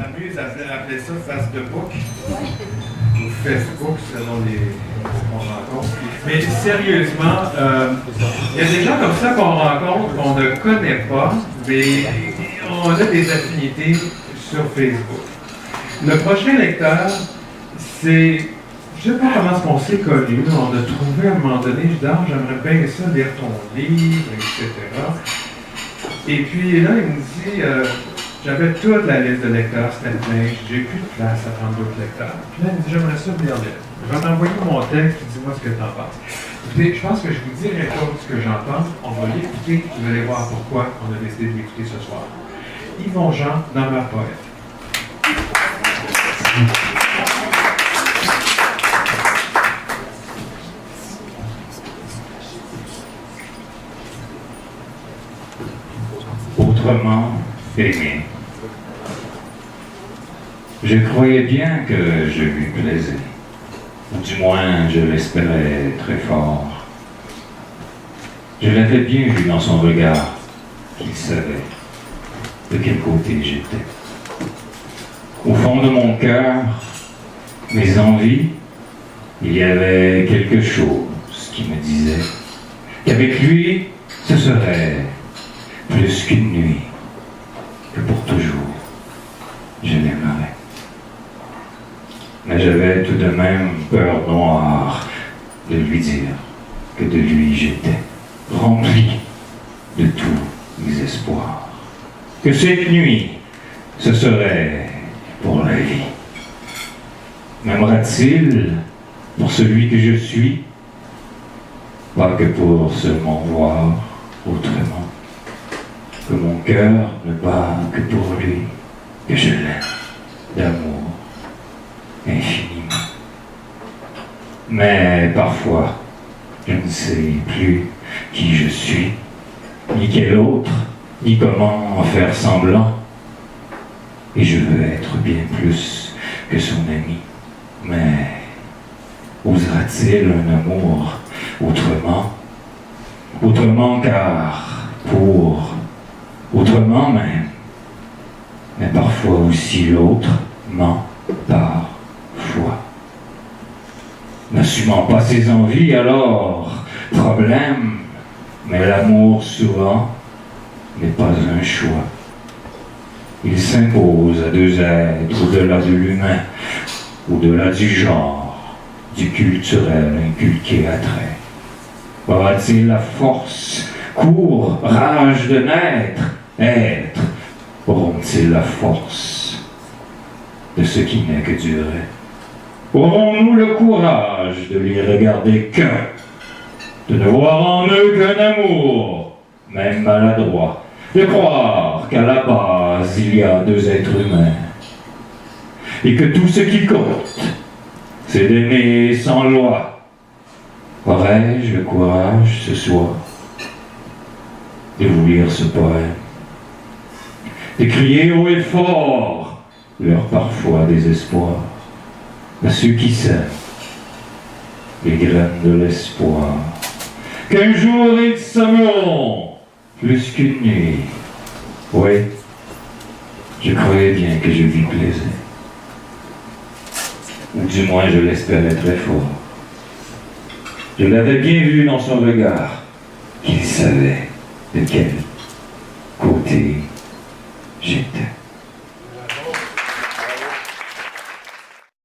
m'amuse à appeler ça face de book ou Facebook selon les qu'on rencontre. Mais sérieusement, il y a des gens comme ça qu'on rencontre qu'on ne connaît pas, mais on a des affinités sur Facebook. Le prochain lecteur, c'est, je ne sais pas comment est-ce qu'on s'est connus, on a trouvé à un moment donné, je dis, ah, j'aimerais bien ça, lire ton livre, etc. Et puis là, il me dit, j'avais toute la liste de lecteurs, c'était plein, j'ai plus de place à prendre d'autres lecteurs. Puis là, il me dit, j'aimerais ça lire le livre. Je vais t'envoyer mon texte, dis-moi ce que tu en penses. Écoutez, je pense que je vous dirai pas ce que j'en pense, on va l'écouter, vous allez voir pourquoi on a décidé de l'écouter ce soir. Yvon Jean, Demeure poète. Autrement aimé. Je croyais bien que je lui plaisais, ou du moins je l'espérais très fort. Je l'avais bien vu dans son regard qu'il savait de quel côté j'étais. Au fond de mon cœur, mes envies, il y avait quelque chose qui me disait qu'avec lui, ce serait plus qu'une nuit, que pour toujours, je l'aimerais. Mais j'avais tout de même peur noire de lui dire que de lui j'étais rempli de tous mes espoirs. Que cette nuit, ce serait pour la vie. M'aimera-t-il pour celui que je suis, pas que pour seulement voir autrement, que mon cœur ne bat que pour lui, que je l'aime d'amour infiniment. Mais parfois, je ne sais plus qui je suis, ni quel autre, ni comment en faire semblant. Et je veux être bien plus que son ami. Mais osera-t-il un amour autrement? Autrement car pour autrement même, mais parfois aussi l'autre ment parfois. N'assumant pas ses envies, alors problème, mais l'amour souvent n'est pas un choix. Il s'impose à deux êtres au-delà de l'humain, au-delà du genre, du culturel inculqué à trait. Aura-t-il la force, court, rage de naître, être, auront-ils la force de ce qui n'est que durée? Aurons-nous le courage de les regarder qu'un, de ne voir en eux qu'un amour, même maladroit, de croire qu'à la base il y a deux êtres humains, et que tout ce qui compte, c'est d'aimer sans loi? Aurais-je le courage ce soir de vous lire ce poème, de crier haut et fort leur parfois désespoir à ceux qui sèment les graines de l'espoir, qu'un jour ils sèmeront plus qu'une nuit? Oui, je croyais bien que je lui plaisais, ou du moins je l'espérais très fort. Je l'avais bien vu dans son regard qu'il savait de quel côté j'étais.